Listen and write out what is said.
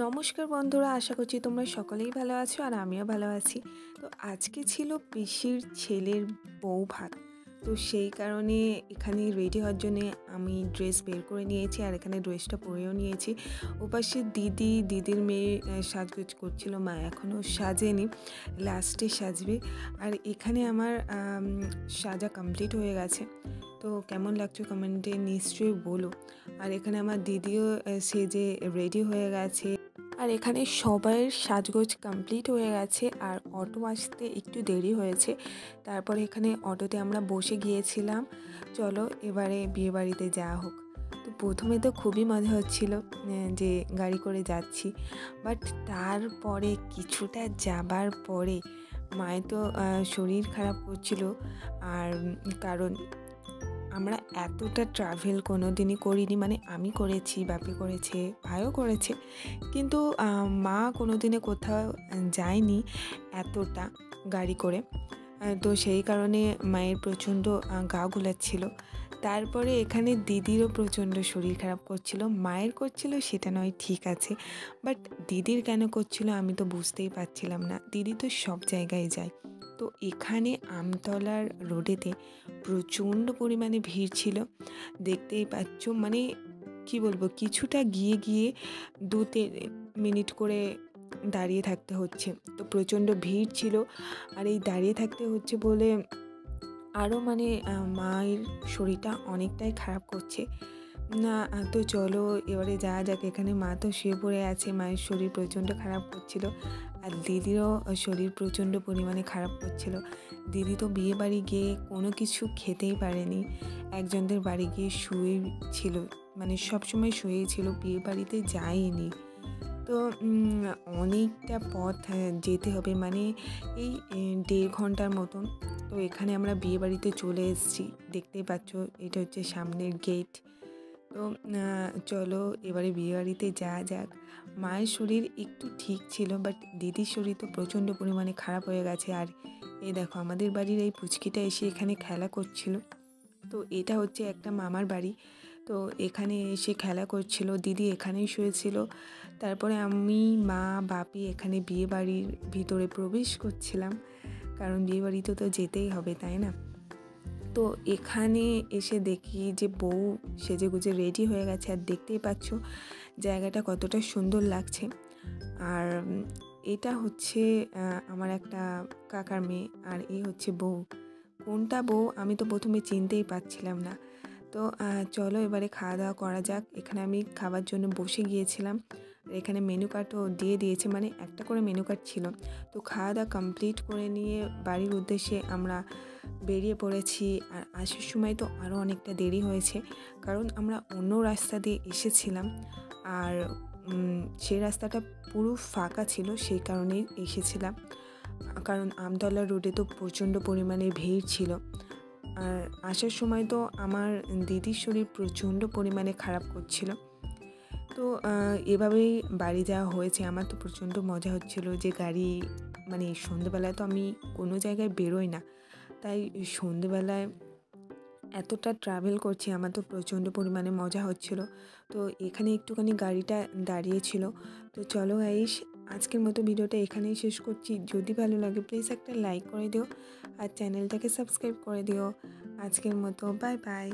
নমস্কার বন্ধুরা, আশা করছি তোমরা সকলেই ভালো আছো আর আমিও ভালো আছি। তো আজকে ছিল পিসির ছেলের বউ ভাত। তো সেই কারণে এখানে রেডি হওয়ার জন্যে আমি ড্রেস বের করে নিয়েছি আর এখানে ড্রেসটা পরেও নিয়েছি। ওপাশে দিদির মেয়ে সাজগোজ করছিল, মা এখনও সাজেনি, লাস্টে সাজবে। আর এখানে আমার সাজা কমপ্লিট হয়ে গেছে। তো কেমন লাগছে কমেন্টে নিশ্চয়ই বলো। আর এখানে আমার দিদিও সেজে রেডি হয়ে গেছে। আর এখানে সবাইয়ের সাজগোজ কমপ্লিট হয়ে গেছে আর অটো আসতে একটু দেরি হয়েছে। তারপরে এখানে অটোতে আমরা বসে গিয়েছিলাম। চলো এবারে বিয়েবাড়িতে যাওয়া হোক। তো প্রথমে তো খুবই মজা হচ্ছিল যে গাড়ি করে যাচ্ছি, বাট তারপরে কিছুটা যাবার পরে মায়ের তো শরীর খারাপ করছিল। আর কারণ আমরা এতটা ট্রাভেল কোনো দিনই করিনি, মানে আমি করেছি, বাপি করেছে, ভাইও করেছে, কিন্তু মা কোনো দিনে কোথাও যায়নি এতটা গাড়ি করে। তো সেই কারণে মায়ের প্রচণ্ড গা গুলাচ্ছিল। তারপরে এখানে দিদিরও প্রচণ্ড শরীর খারাপ করছিল, মায়ের করছিল সেটা নয় ঠিক আছে, বাট দিদির কেন করছিল আমি তো বুঝতেই পারছিলাম না। দিদি তো সব জায়গায় যায়। তো এখানে আমতলার রোডেতে প্রচণ্ড পরিমাণে ভিড় ছিল, দেখতেই পাচ্ছ। মানে কি বলবো, কিছুটা গিয়ে 2-3 মিনিট করে দাঁড়িয়ে থাকতে হচ্ছে। তো প্রচণ্ড ভিড় ছিল আর এই দাঁড়িয়ে থাকতে হচ্ছে বলে আরও মানে মায়ের শরীরটা অনেকটাই খারাপ করছে না। তো চলো এবারে যাওয়া যাক। এখানে মা তো শুয়ে পড়ে আছে, মায়ের শরীর প্রচণ্ড খারাপ করছিল আর দিদিরও শরীর প্রচণ্ড পরিমাণে খারাপ করছিল। দিদি তো বিয়ে বাড়ি গিয়ে কোনো কিছু খেতেই পারেনি, একজনদের বাড়ি গিয়ে শুয়ে ছিল, মানে সবসময় শুয়েই ছিল, বিয়ে বাড়িতে যায়নি। তো অনেকটা পথ যেতে হবে, মানে এই 1.5 ঘন্টার মতন। তো এখানে আমরা বিয়ে বাড়িতে চলে এসেছি, দেখতেই পাচ্ছ এটা হচ্ছে সামনের গেট। তো চলো এবারে বিয়েবাড়িতে যাওয়া যাক। মায়ের শরীর একটু ঠিক ছিল, বাট দিদির শরীর তো প্রচণ্ড পরিমাণে খারাপ হয়ে গেছে। আর এই দেখো আমাদের বাড়ির এই পুচকিটা এসে এখানে খেলা করছিল। তো এটা হচ্ছে একটা মামার বাড়ি, তো এখানে এসে খেলা করছিল, দিদি এখানেই শুয়েছিল। তারপরে আমি, মা, বাপি এখানে বিয়ে বাড়ির ভিতরে প্রবেশ করছিলাম, কারণ বিয়ে বাড়িতে তো যেতেই হবে, তাই না? তো এখানে এসে দেখি যে বউ সেজেগুজে রেডি হয়ে গেছে আর দেখতেই পাচ্ছ জায়গাটা কতটা সুন্দর লাগছে। আর এটা হচ্ছে আমার একটা কাকার মেয়ে আর এই হচ্ছে বউ। কোনটা বউ আমি তো প্রথমে চিনতেই পারছিলাম না। তো চলো এবারে খাওয়া দাওয়া করা যাক। এখানে আমি খাবার জন্য বসে গিয়েছিলাম, আর এখানে মেনু কার্ডও দিয়ে দিয়েছে, মানে একটা করে মেনু কার্ড ছিল। তো খাওয়া দাওয়া কমপ্লিট করে নিয়ে বাড়ির উদ্দেশ্যে আমরা বেরিয়ে পড়েছি। আর আসার সময় তো আরও অনেকটা দেরি হয়েছে, কারণ আমরা অন্য রাস্তা দিয়ে এসেছিলাম আর সেই রাস্তাটা পুরো ফাঁকা ছিল, সেই কারণেই এসেছিলাম। কারণ আমতলা রোডে তো প্রচণ্ড পরিমাণে ভিড় ছিল। আর আসার সময় তো আমার দিদির শরীর প্রচণ্ড পরিমাণে খারাপ করছিল। তো এভাবেই বাড়ি যাওয়া হয়েছে। আমার তো প্রচণ্ড মজা হচ্ছিল যে গাড়ি, মানে সন্ধেবেলায় তো আমি কোনো জায়গায় বেরোই না, তাই সন্ধেবেলায় এতটা ট্রাভেল করছি, আমার তো প্রচণ্ড পরিমাণে মজা হচ্ছিল। তো এখানে একটুখানি গাড়িটা দাঁড়িয়েছিল। তো চলো গাইস, আজকের মতো ভিডিওটা এখানেই শেষ করছি। যদি ভালো লাগে প্লিজ একটা লাইক করে দিও আর চ্যানেলটাকে সাবস্ক্রাইব করে দিও। আজকের মতো বাই বাই।